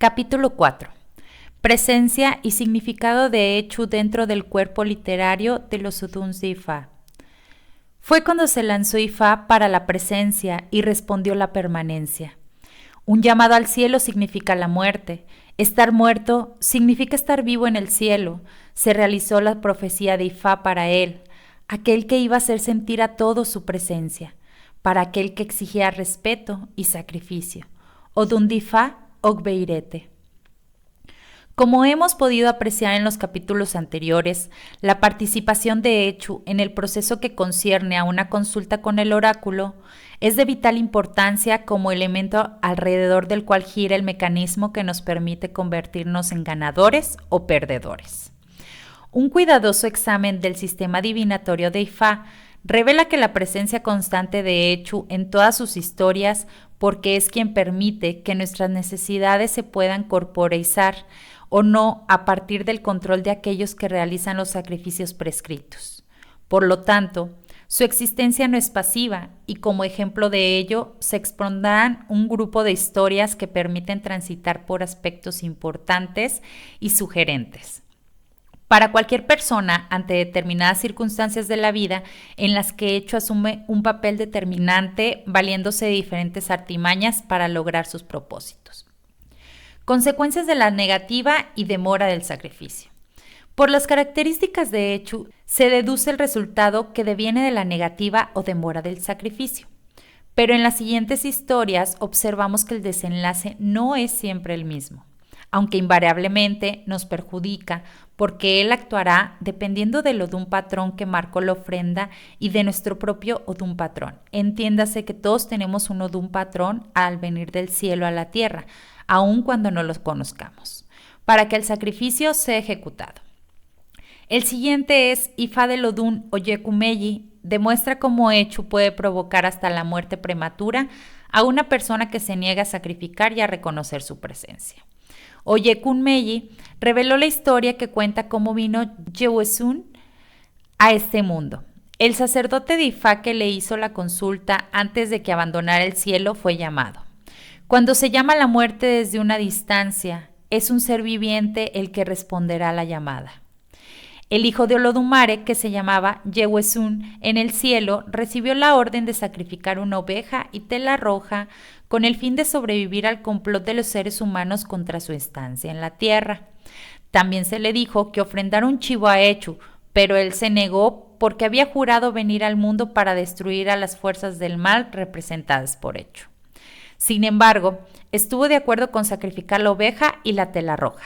Capítulo 4. Presencia y significado de Echu dentro del cuerpo literario de los Oduns de Ifá. Fue cuando se lanzó Ifá para la presencia y respondió la permanencia. Un llamado al cielo significa la muerte. Estar muerto significa estar vivo en el cielo. Se realizó la profecía de Ifá para él, aquel que iba a hacer sentir a todos su presencia, para aquel que exigía respeto y sacrificio. Odun de Ifá, Ogbeirete. Como hemos podido apreciar en los capítulos anteriores, la participación de Echu en el proceso que concierne a una consulta con el oráculo es de vital importancia como elemento alrededor del cual gira el mecanismo que nos permite convertirnos en ganadores o perdedores. Un cuidadoso examen del sistema divinatorio de Ifá revela que la presencia constante de Echu en todas sus historias, porque es quien permite que nuestras necesidades se puedan corporeizar o no a partir del control de aquellos que realizan los sacrificios prescritos. Por lo tanto, su existencia no es pasiva y como ejemplo de ello se expondrán un grupo de historias que permiten transitar por aspectos importantes y sugerentes. Para cualquier persona, ante determinadas circunstancias de la vida en las que Echu asume un papel determinante, valiéndose de diferentes artimañas para lograr sus propósitos. Consecuencias de la negativa y demora del sacrificio. Por las características de Echu, se deduce el resultado que deviene de la negativa o demora del sacrificio. Pero en las siguientes historias observamos que el desenlace no es siempre el mismo, aunque invariablemente nos perjudica porque él actuará dependiendo del Odún patrón que marcó la ofrenda y de nuestro propio Odún patrón. Entiéndase que todos tenemos un Odún patrón al venir del cielo a la tierra, aun cuando no los conozcamos, para que el sacrificio sea ejecutado. El siguiente es Ifá del Odún Oyekumeyi, demuestra cómo Echu puede provocar hasta la muerte prematura a una persona que se niega a sacrificar y a reconocer su presencia. Oyekumeyi reveló la historia que cuenta cómo vino Yewesun a este mundo. El sacerdote de Ifá que le hizo la consulta antes de que abandonara el cielo fue llamado. Cuando se llama a la muerte desde una distancia, es un ser viviente el que responderá a la llamada. El hijo de Olodumare, que se llamaba Yewesun, en el cielo recibió la orden de sacrificar una oveja y tela roja con el fin de sobrevivir al complot de los seres humanos contra su estancia en la tierra. También se le dijo que ofrendara un chivo a Echu, pero él se negó porque había jurado venir al mundo para destruir a las fuerzas del mal representadas por Echu. Sin embargo, estuvo de acuerdo con sacrificar la oveja y la tela roja.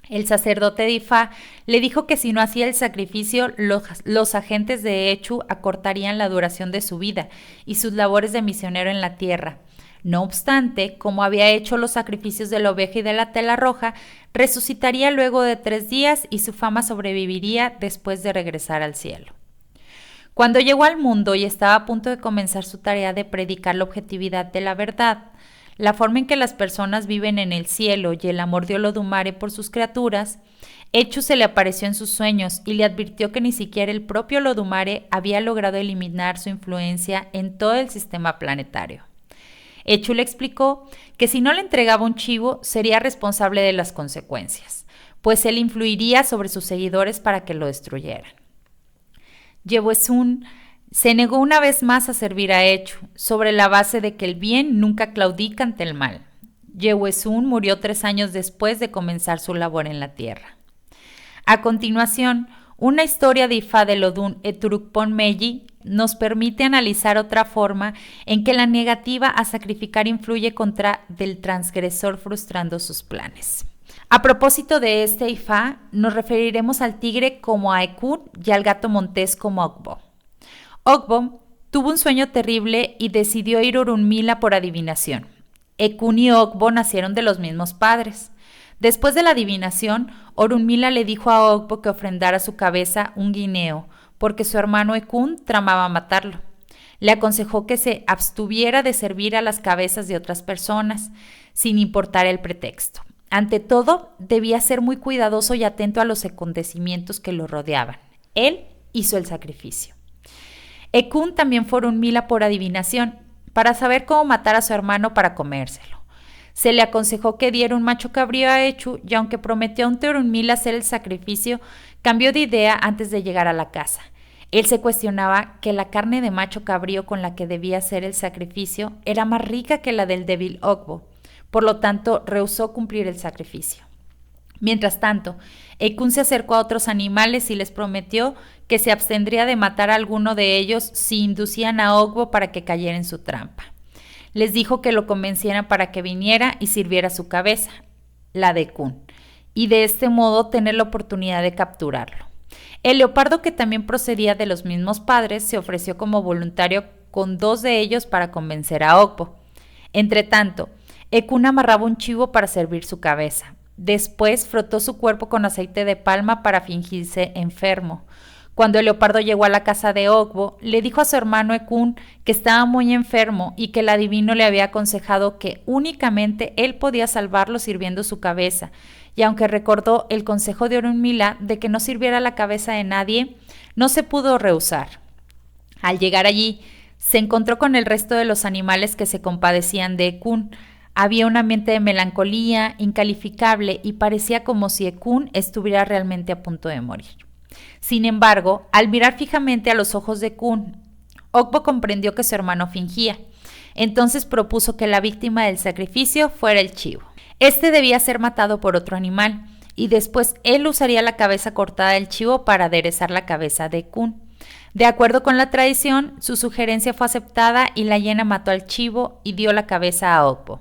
El sacerdote de Ifá le dijo que si no hacía el sacrificio, los agentes de Echu acortarían la duración de su vida y sus labores de misionero en la tierra. No obstante, como había hecho los sacrificios de la oveja y de la tela roja, resucitaría luego de 3 días y su fama sobreviviría después de regresar al cielo. Cuando llegó al mundo y estaba a punto de comenzar su tarea de predicar la objetividad de la verdad, la forma en que las personas viven en el cielo y el amor de Olodumare por sus criaturas, Echu se le apareció en sus sueños y le advirtió que ni siquiera el propio Olodumare había logrado eliminar su influencia en todo el sistema planetario. Echu le explicó que si no le entregaba un chivo sería responsable de las consecuencias, pues él influiría sobre sus seguidores para que lo destruyeran. Yewesun se negó una vez más a servir a Echu, sobre la base de que el bien nunca claudica ante el mal. Yewesun murió 3 años después de comenzar su labor en la tierra. A continuación, una historia de Ifá del Odún Eturukpon Meyi nos permite analizar otra forma en que la negativa a sacrificar influye contra del transgresor frustrando sus planes. A propósito de este Ifá, nos referiremos al tigre como a Ekun y al gato montés como a Ogbo. Ogbo tuvo un sueño terrible y decidió ir a Orunmila por adivinación. Ekun y Ogbo nacieron de los mismos padres. Después de la adivinación, Orunmila le dijo a Ogbo que ofrendara a su cabeza un guineo, porque su hermano Ekun tramaba matarlo. Le aconsejó que se abstuviera de servir a las cabezas de otras personas, sin importar el pretexto. Ante todo, debía ser muy cuidadoso y atento a los acontecimientos que lo rodeaban. Él hizo el sacrificio. Ekun también fue a Orunmila por adivinación, para saber cómo matar a su hermano para comérselo. Se le aconsejó que diera un macho cabrío a Echu y aunque prometió a un Teorunmil hacer el sacrificio, cambió de idea antes de llegar a la casa. Él se cuestionaba que la carne de macho cabrío con la que debía hacer el sacrificio era más rica que la del débil Ogbo, por lo tanto rehusó cumplir el sacrificio. Mientras tanto, Ekun se acercó a otros animales y les prometió que se abstendría de matar a alguno de ellos si inducían a Ogbo para que cayera en su trampa. Les dijo que lo convencieran para que viniera y sirviera su cabeza, la de Ekun, y de este modo tener la oportunidad de capturarlo. El leopardo, que también procedía de los mismos padres, se ofreció como voluntario con 2 de ellos para convencer a Ogbo. Entretanto, Ekun amarraba un chivo para servir su cabeza. Después frotó su cuerpo con aceite de palma para fingirse enfermo. Cuando el leopardo llegó a la casa de Ogbo, le dijo a su hermano Ekun que estaba muy enfermo y que el adivino le había aconsejado que únicamente él podía salvarlo sirviendo su cabeza, y aunque recordó el consejo de Orunmila de que no sirviera la cabeza de nadie, no se pudo rehusar. Al llegar allí, se encontró con el resto de los animales que se compadecían de Ekun. Había un ambiente de melancolía incalificable y parecía como si Ekun estuviera realmente a punto de morir. Sin embargo, al mirar fijamente a los ojos de Ekun, Ogbo comprendió que su hermano fingía. Entonces propuso que la víctima del sacrificio fuera el chivo. Este debía ser matado por otro animal, y después él usaría la cabeza cortada del chivo para aderezar la cabeza de Ekun. De acuerdo con la tradición, su sugerencia fue aceptada y la hiena mató al chivo y dio la cabeza a Ogbo.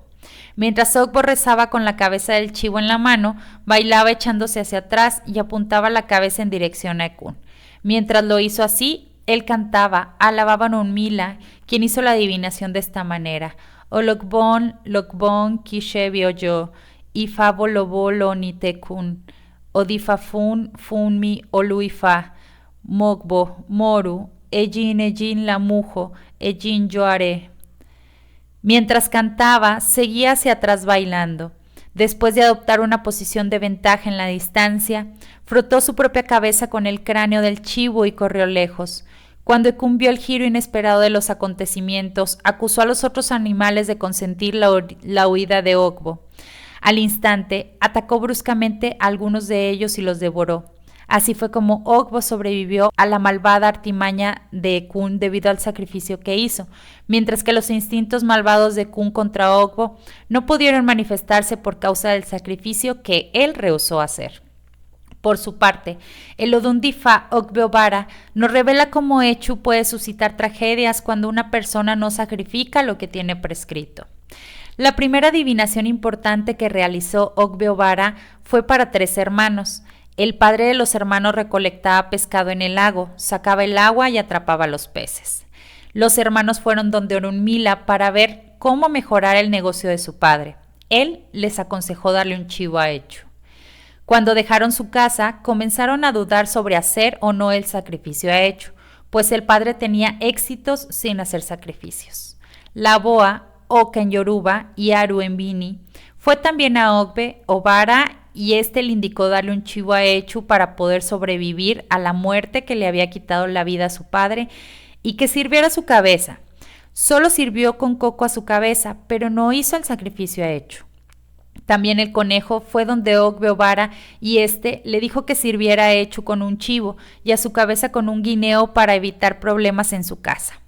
Mientras Ogbo rezaba con la cabeza del chivo en la mano, bailaba echándose hacia atrás y apuntaba la cabeza en dirección a Ekun. Mientras lo hizo así, él cantaba, alababa a Orunmila, quien hizo la adivinación de esta manera: Olokbon, Lokbon, Kishebio yo, Ifa bolobolo ni tekun, Odifafun, Funmi, Oluifa, Mogbo, Moru, Ejin la mujo, Ejin yo haré. Mientras cantaba, seguía hacia atrás bailando. Después de adoptar una posición de ventaja en la distancia, frotó su propia cabeza con el cráneo del chivo y corrió lejos. Cuando Ekun vio el giro inesperado de los acontecimientos, acusó a los otros animales de consentir la huida de Ogbo. Al instante, atacó bruscamente a algunos de ellos y los devoró. Así fue como Ogbo sobrevivió a la malvada artimaña de Ekun debido al sacrificio que hizo, mientras que los instintos malvados de Ekun contra Ogbo no pudieron manifestarse por causa del sacrificio que él rehusó hacer. Por su parte, el Odundifa Ogbeobara nos revela cómo Echu puede suscitar tragedias cuando una persona no sacrifica lo que tiene prescrito. La primera adivinación importante que realizó Ogbeobara fue para 3 hermanos. El padre de los hermanos recolectaba pescado en el lago, sacaba el agua y atrapaba los peces. Los hermanos fueron donde Orunmila para ver cómo mejorar el negocio de su padre. Él les aconsejó darle un chivo a Echu. Cuando dejaron su casa, comenzaron a dudar sobre hacer o no el sacrificio a Echu, pues el padre tenía éxitos sin hacer sacrificios. La boa, Oka en Yoruba y Aru en Bini, fue también a Ogbe, Obara, y este le indicó darle un chivo a Echu para poder sobrevivir a la muerte que le había quitado la vida a su padre y que sirviera su cabeza. Solo sirvió con coco a su cabeza, pero no hizo el sacrificio a Echu. También el conejo fue donde Ogbeobara y este le dijo que sirviera a Echu con un chivo y a su cabeza con un guineo para evitar problemas en su casa.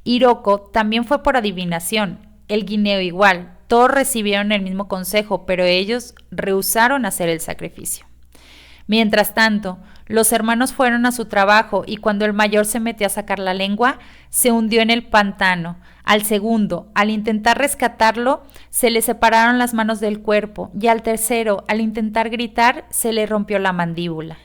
Iroko también fue por adivinación, el guineo igual. Todos recibieron el mismo consejo, pero ellos rehusaron hacer el sacrificio. Mientras tanto, los hermanos fueron a su trabajo y cuando el mayor se metió a sacar la lengua, se hundió en el pantano. Al segundo, al intentar rescatarlo, se le separaron las manos del cuerpo y al tercero, al intentar gritar, se le rompió la mandíbula.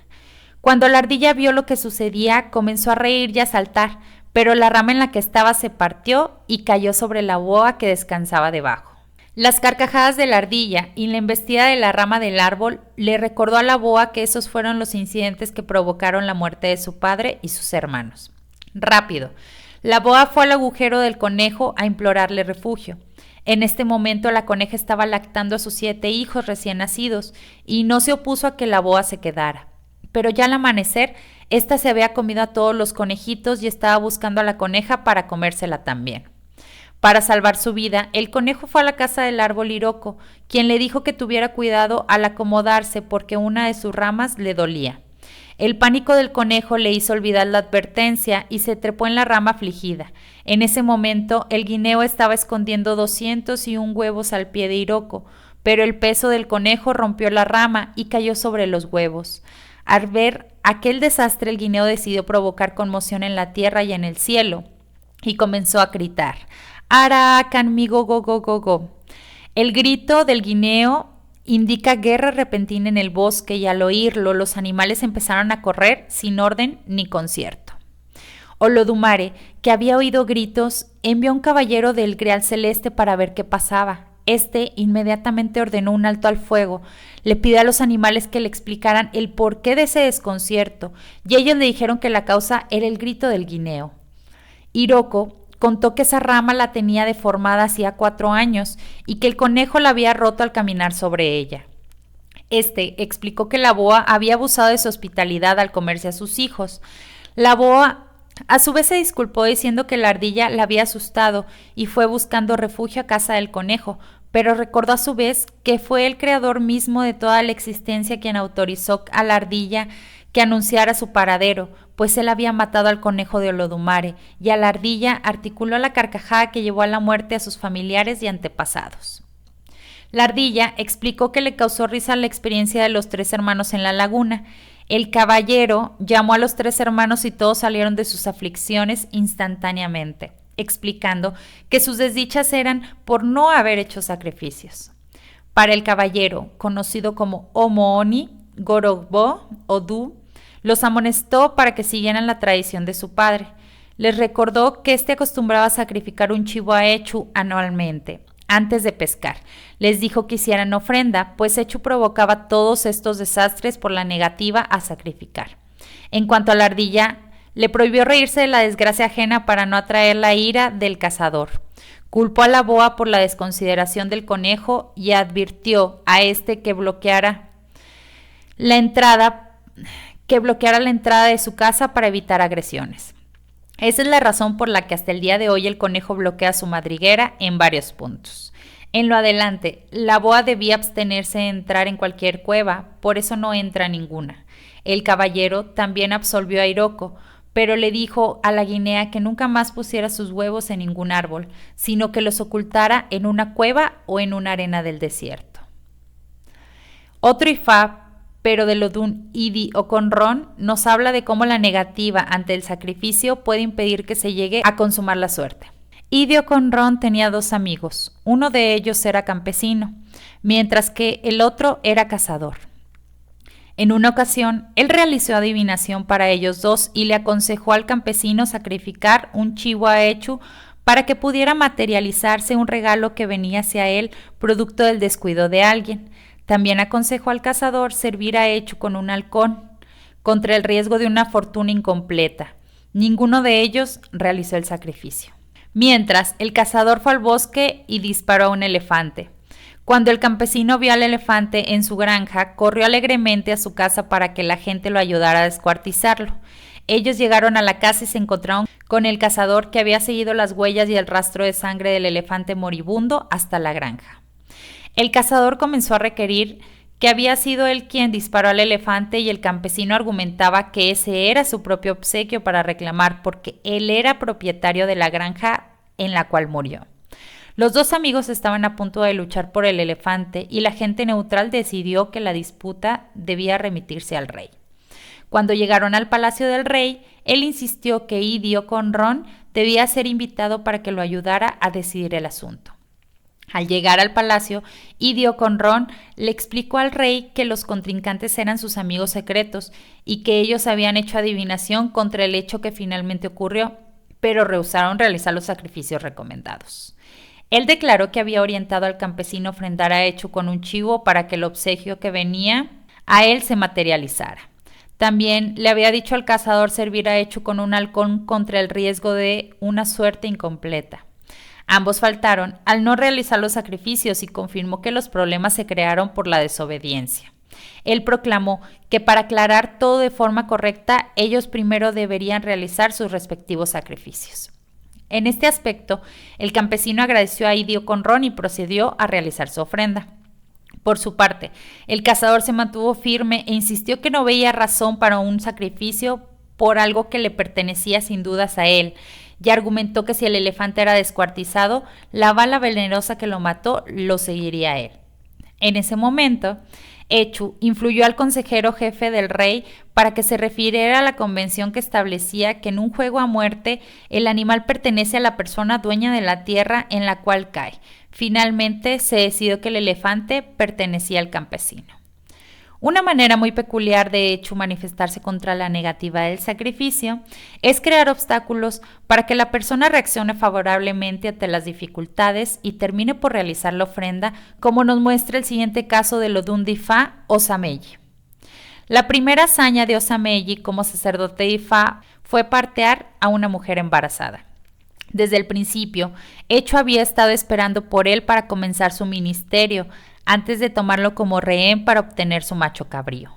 Cuando la ardilla vio lo que sucedía, comenzó a reír y a saltar, pero la rama en la que estaba se partió y cayó sobre la boa que descansaba debajo. Las carcajadas de la ardilla y la embestida de la rama del árbol le recordó a la boa que esos fueron los incidentes que provocaron la muerte de su padre y sus hermanos. Rápido, la boa fue al agujero del conejo a implorarle refugio. En este momento la coneja estaba lactando a sus 7 hijos recién nacidos y no se opuso a que la boa se quedara. Pero ya al amanecer, ésta se había comido a todos los conejitos y estaba buscando a la coneja para comérsela también. Para salvar su vida, el conejo fue a la casa del árbol Hiroko, quien le dijo que tuviera cuidado al acomodarse porque una de sus ramas le dolía. El pánico del conejo le hizo olvidar la advertencia y se trepó en la rama afligida. En ese momento, el guineo estaba escondiendo 201 huevos al pie de Hiroko, pero el peso del conejo rompió la rama y cayó sobre los huevos. Al ver aquel desastre, el guineo decidió provocar conmoción en la tierra y en el cielo, y comenzó a gritar: Arakan mi go go go go go. El grito del guineo indica guerra repentina en el bosque y al oírlo los animales empezaron a correr sin orden ni concierto. Olodumare, que había oído gritos, envió un caballero del Grial Celeste para ver qué pasaba. Este inmediatamente ordenó un alto al fuego, le pidió a los animales que le explicaran el porqué de ese desconcierto y ellos le dijeron que la causa era el grito del guineo. Hiroko contó que esa rama la tenía deformada hacía 4 años y que el conejo la había roto al caminar sobre ella. Este explicó que la boa había abusado de su hospitalidad al comerse a sus hijos. La boa a su vez se disculpó diciendo que la ardilla la había asustado y fue buscando refugio a casa del conejo, pero recordó a su vez que fue el creador mismo de toda la existencia quien autorizó a la ardilla que anunciara su paradero, pues él había matado al conejo de Olodumare, y a la ardilla articuló la carcajada que llevó a la muerte a sus familiares y antepasados. La ardilla explicó que le causó risa la experiencia de los 3 hermanos en la laguna. El caballero llamó a los 3 hermanos y todos salieron de sus aflicciones instantáneamente, explicando que sus desdichas eran por no haber hecho sacrificios. Para el caballero, conocido como Omooni Gorogbo Odu, los amonestó para que siguieran la tradición de su padre. Les recordó que éste acostumbraba a sacrificar un chivo a Echu anualmente, antes de pescar. Les dijo que hicieran ofrenda, pues Echu provocaba todos estos desastres por la negativa a sacrificar. En cuanto a la ardilla, le prohibió reírse de la desgracia ajena para no atraer la ira del cazador. Culpó a la boa por la desconsideración del conejo y advirtió a este que bloqueara la entrada de su casa para evitar agresiones. Esa es la razón por la que hasta el día de hoy el conejo bloquea su madriguera en varios puntos. En lo adelante, la boa debía abstenerse de entrar en cualquier cueva, por eso no entra ninguna. El caballero también absolvió a Hiroko, pero le dijo a la guinea que nunca más pusiera sus huevos en ningún árbol, sino que los ocultara en una cueva o en una arena del desierto. Otro Ifá, pero de Lodun Idi Oconron, nos habla de cómo la negativa ante el sacrificio puede impedir que se llegue a consumar la suerte. Idi Oconron tenía 2 amigos, uno de ellos era campesino, mientras que el otro era cazador. En una ocasión, él realizó adivinación para ellos 2 y le aconsejó al campesino sacrificar un chivo a Echu para que pudiera materializarse un regalo que venía hacia él producto del descuido de alguien. También aconsejó al cazador servir a Echu con un halcón, contra el riesgo de una fortuna incompleta. Ninguno de ellos realizó el sacrificio. Mientras, el cazador fue al bosque y disparó a un elefante. Cuando el campesino vio al elefante en su granja, corrió alegremente a su casa para que la gente lo ayudara a descuartizarlo. Ellos llegaron a la casa y se encontraron con el cazador que había seguido las huellas y el rastro de sangre del elefante moribundo hasta la granja. El cazador comenzó a requerir que había sido él quien disparó al elefante y el campesino argumentaba que ese era su propio obsequio para reclamar porque él era propietario de la granja en la cual murió. Los 2 amigos estaban a punto de luchar por el elefante y la gente neutral decidió que la disputa debía remitirse al rey. Cuando llegaron al palacio del rey, él insistió que Idi Oconron debía ser invitado para que lo ayudara a decidir el asunto. Al llegar al palacio, Idi Oconron le explicó al rey que los contrincantes eran sus amigos secretos y que ellos habían hecho adivinación contra el hecho que finalmente ocurrió, pero rehusaron realizar los sacrificios recomendados. Él declaró que había orientado al campesino a ofrendar a Echu con un chivo para que el obsequio que venía a él se materializara. También le había dicho al cazador servir a Echu con un halcón contra el riesgo de una suerte incompleta. Ambos faltaron al no realizar los sacrificios y confirmó que los problemas se crearon por la desobediencia. Él proclamó que para aclarar todo de forma correcta, ellos primero deberían realizar sus respectivos sacrificios. En este aspecto, el campesino agradeció a Idio con Ron y procedió a realizar su ofrenda. Por su parte, el cazador se mantuvo firme e insistió que no veía razón para un sacrificio por algo que le pertenecía sin dudas a él, y argumentó que si el elefante era descuartizado, la bala venenosa que lo mató lo seguiría a él. En ese momento, Echu influyó al consejero jefe del rey para que se refiriera a la convención que establecía que en un juego a muerte el animal pertenece a la persona dueña de la tierra en la cual cae. Finalmente se decidió que el elefante pertenecía al campesino. Una manera muy peculiar de Echu manifestarse contra la negativa del sacrificio es crear obstáculos para que la persona reaccione favorablemente ante las dificultades y termine por realizar la ofrenda, como nos muestra el siguiente caso de Odun de Ifá, Osameyi. La primera hazaña de Osameyi como sacerdote de Ifá fue partear a una mujer embarazada. Desde el principio, Echu había estado esperando por él para comenzar su ministerio, antes de tomarlo como rehén para obtener su macho cabrío.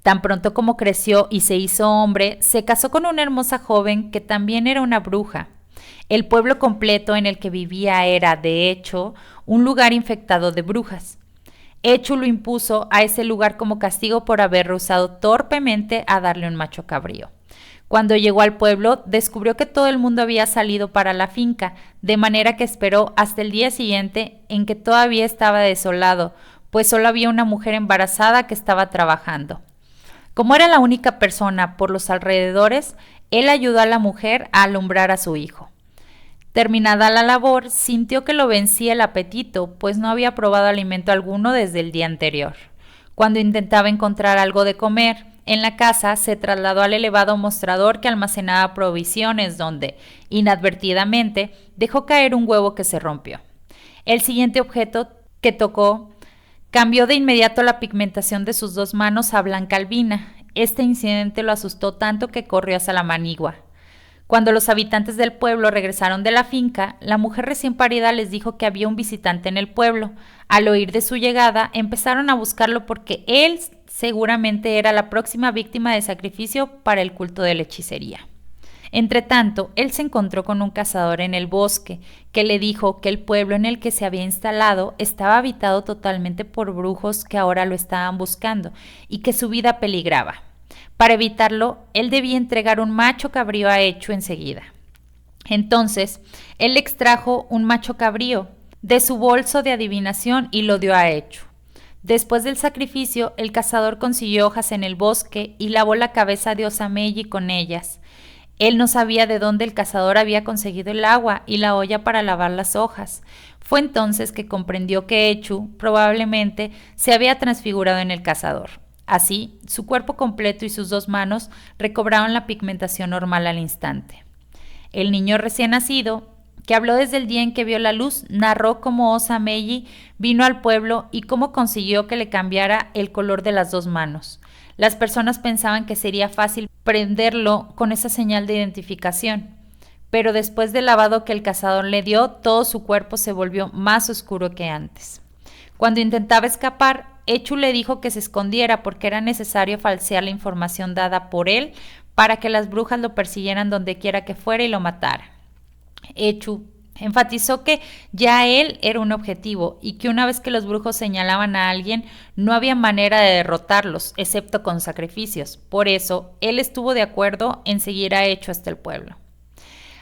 Tan pronto como creció y se hizo hombre, se casó con una hermosa joven que también era una bruja. El pueblo completo en el que vivía era, de hecho, un lugar infectado de brujas. Echu lo impuso a ese lugar como castigo por haber rehusado torpemente a darle un macho cabrío. Cuando llegó al pueblo, descubrió que todo el mundo había salido para la finca, de manera que esperó hasta el día siguiente, en que todavía estaba desolado, pues solo había una mujer embarazada que estaba trabajando. Como era la única persona por los alrededores, él ayudó a la mujer a alumbrar a su hijo. Terminada la labor, sintió que lo vencía el apetito, pues no había probado alimento alguno desde el día anterior. Cuando intentaba encontrar algo de comer en la casa, se trasladó al elevado mostrador que almacenaba provisiones, donde, inadvertidamente, dejó caer un huevo que se rompió. El siguiente objeto que tocó cambió de inmediato la pigmentación de sus dos manos a blanca albina. Este incidente lo asustó tanto que corrió hacia la manigua. Cuando los habitantes del pueblo regresaron de la finca, la mujer recién parida les dijo que había un visitante en el pueblo. Al oír de su llegada, empezaron a buscarlo porque él seguramente era la próxima víctima de sacrificio para el culto de la hechicería. Entretanto, él se encontró con un cazador en el bosque, que le dijo que el pueblo en el que se había instalado estaba habitado totalmente por brujos que ahora lo estaban buscando y que su vida peligraba. Para evitarlo, él debía entregar un macho cabrío a Echu enseguida. Entonces, él extrajo un macho cabrío de su bolso de adivinación y lo dio a Echu. Después del sacrificio, el cazador consiguió hojas en el bosque y lavó la cabeza de Osameyi con ellas. Él no sabía de dónde el cazador había conseguido el agua y la olla para lavar las hojas. Fue entonces que comprendió que Echu probablemente se había transfigurado en el cazador. Así, su cuerpo completo y sus dos manos recobraron la pigmentación normal al instante. El niño recién nacido, que habló desde el día en que vio la luz, narró cómo Osameyi vino al pueblo y cómo consiguió que le cambiara el color de las dos manos. Las personas pensaban que sería fácil prenderlo con esa señal de identificación, pero después del lavado que el cazador le dio, todo su cuerpo se volvió más oscuro que antes. Cuando intentaba escapar, Echu le dijo que se escondiera porque era necesario falsear la información dada por él para que las brujas lo persiguieran donde quiera que fuera y lo mataran. Echu enfatizó que ya él era un objetivo y que una vez que los brujos señalaban a alguien, no había manera de derrotarlos, excepto con sacrificios. Por eso, él estuvo de acuerdo en seguir a Echu hasta el pueblo.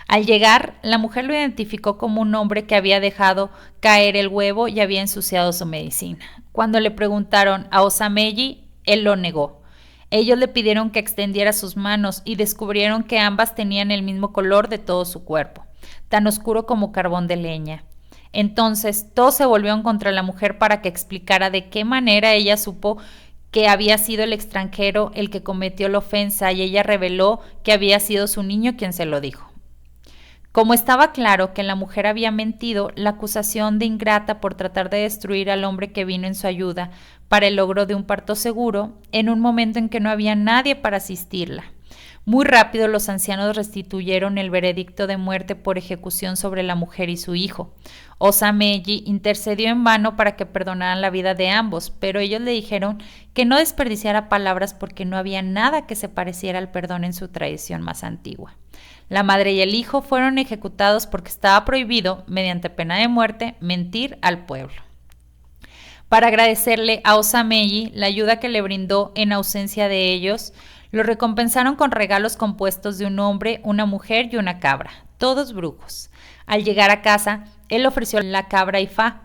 Al llegar, la mujer lo identificó como un hombre que había dejado caer el huevo y había ensuciado su medicina. Cuando le preguntaron a Osameyi, él lo negó. Ellos le pidieron que extendiera sus manos y descubrieron que ambas tenían el mismo color de todo su cuerpo, tan oscuro como carbón de leña. Entonces, todos se volvieron contra la mujer para que explicara de qué manera ella supo que había sido el extranjero el que cometió la ofensa, y ella reveló que había sido su niño quien se lo dijo. Como estaba claro que la mujer había mentido, la acusación de ingrata por tratar de destruir al hombre que vino en su ayuda para el logro de un parto seguro, en un momento en que no había nadie para asistirla. Muy rápido los ancianos restituyeron el veredicto de muerte por ejecución sobre la mujer y su hijo. Osameyi intercedió en vano para que perdonaran la vida de ambos, pero ellos le dijeron que no desperdiciara palabras porque no había nada que se pareciera al perdón en su tradición más antigua. La madre y el hijo fueron ejecutados porque estaba prohibido, mediante pena de muerte, mentir al pueblo. Para agradecerle a Osameyi la ayuda que le brindó en ausencia de ellos, lo recompensaron con regalos compuestos de un hombre, una mujer y una cabra, todos brujos. Al llegar a casa, él ofreció la cabra a Ifá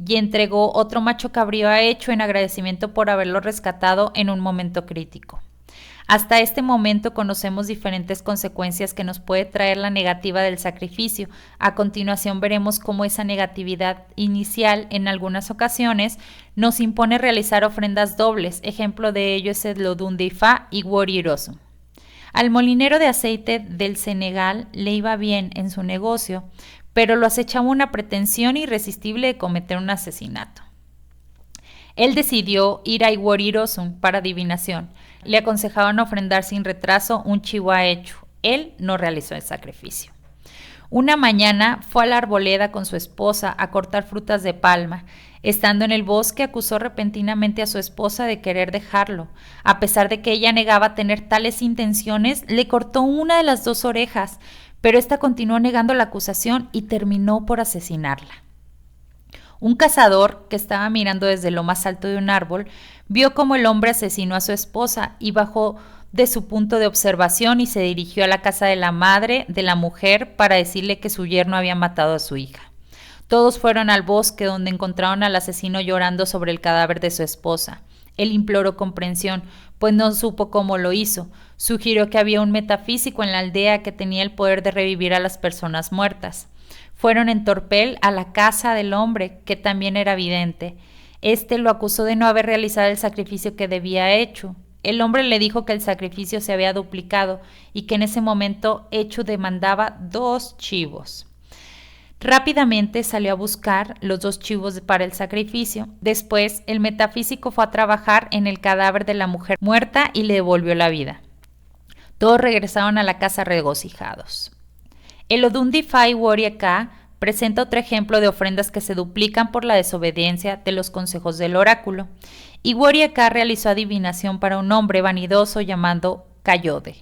y entregó otro macho cabrío a Echu en agradecimiento por haberlo rescatado en un momento crítico. Hasta este momento conocemos diferentes consecuencias que nos puede traer la negativa del sacrificio. A continuación veremos cómo esa negatividad inicial en algunas ocasiones nos impone realizar ofrendas dobles. Ejemplo de ello es el Odún de Ifá y Wori-Irosun. Al molinero de aceite del Senegal le iba bien en su negocio, pero lo acechaba una pretensión irresistible de cometer un asesinato. Él decidió ir a Wori-Irosun para adivinación. Le aconsejaban ofrendar sin retraso un chivo a Echu. Él no realizó el sacrificio. Una mañana fue a la arboleda con su esposa a cortar frutas de palma. Estando en el bosque, acusó repentinamente a su esposa de querer dejarlo. A pesar de que ella negaba tener tales intenciones, le cortó una de las dos orejas, pero ésta continuó negando la acusación y terminó por asesinarla. Un cazador, que estaba mirando desde lo más alto de un árbol, vio cómo el hombre asesinó a su esposa y bajó de su punto de observación y se dirigió a la casa de la madre de la mujer para decirle que su yerno había matado a su hija. Todos fueron al bosque, donde encontraron al asesino llorando sobre el cadáver de su esposa. Él imploró comprensión, pues no supo cómo lo hizo. Sugirió que había un metafísico en la aldea que tenía el poder de revivir a las personas muertas. Fueron en torpel a la casa del hombre, que también era vidente. Este lo acusó de no haber realizado el sacrificio que debía hecho. El hombre le dijo que el sacrificio se había duplicado y que en ese momento Echu demandaba 2 chivos. Rápidamente salió a buscar los 2 chivos para el sacrificio. Después, el metafísico fue a trabajar en el cadáver de la mujer muerta y le devolvió la vida. Todos regresaron a la casa regocijados. El Odún de Ifá y Wori-Eka presenta otro ejemplo de ofrendas que se duplican por la desobediencia de los consejos del oráculo. Y Wori-Eka realizó adivinación para un hombre vanidoso llamado Kayode.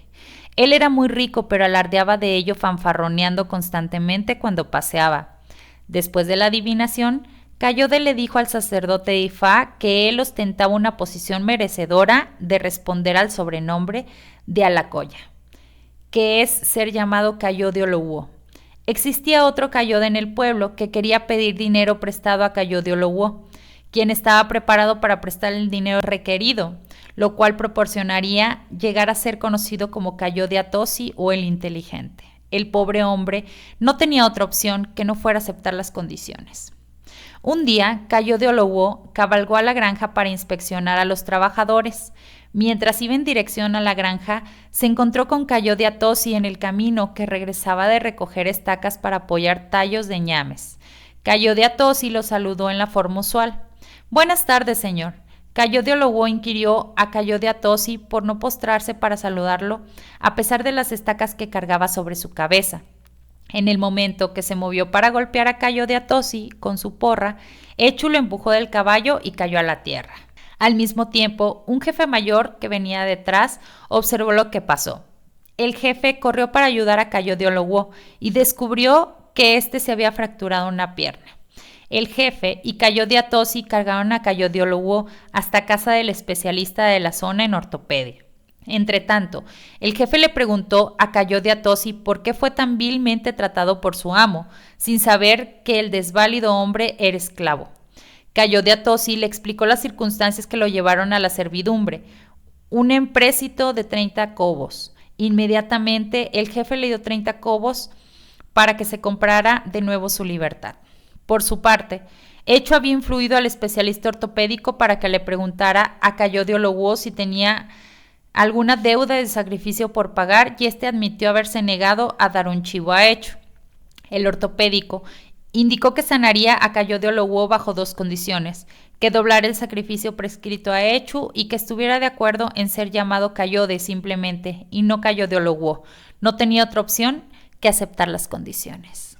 Él era muy rico, pero alardeaba de ello fanfarroneando constantemente cuando paseaba. Después de la adivinación, Kayode le dijo al sacerdote de Ifá que él ostentaba una posición merecedora de responder al sobrenombre de Alacoya, que es ser llamado Kayode Olowo. Existía otro Kayode en el pueblo que quería pedir dinero prestado a Kayode Olowo, quien estaba preparado para prestar el dinero requerido, lo cual proporcionaría llegar a ser conocido como Kayode Atosi o el inteligente. El pobre hombre no tenía otra opción que no fuera aceptar las condiciones. Un día, Kayode Olowo cabalgó a la granja para inspeccionar a los trabajadores. Mientras iba en dirección a la granja, se encontró con Kayode Atosi en el camino, que regresaba de recoger estacas para apoyar tallos de ñames. Kayode Atosi lo saludó en la forma usual. «Buenas tardes, señor». Kayode Olowo inquirió a Kayode Atosi por no postrarse para saludarlo, a pesar de las estacas que cargaba sobre su cabeza. En el momento que se movió para golpear a Kayode Atosi con su porra, Echu lo empujó del caballo y cayó a la tierra. Al mismo tiempo, un jefe mayor que venía detrás observó lo que pasó. El jefe corrió para ayudar a Kayode Olowo y descubrió que éste se había fracturado una pierna. El jefe y Kayode Atosi cargaron a Kayode Olowo hasta casa del especialista de la zona en ortopedia. Entretanto, el jefe le preguntó a Kayode Atosi por qué fue tan vilmente tratado por su amo, sin saber que el desválido hombre era esclavo. Kayode Atosi le explicó las circunstancias que lo llevaron a la servidumbre, un empréstito de 30 cobos. Inmediatamente el jefe le dio 30 cobos para que se comprara de nuevo su libertad. Por su parte, Echu había influido al especialista ortopédico para que le preguntara a Kayode Olowo si tenía alguna deuda de sacrificio por pagar, y este admitió haberse negado a dar un chivo a Echu. El ortopédico indicó que sanaría a Kayode Olowo bajo 2 condiciones: que doblara el sacrificio prescrito a Echu y que estuviera de acuerdo en ser llamado Kayode simplemente y no Kayode Olowo. No tenía otra opción que aceptar las condiciones.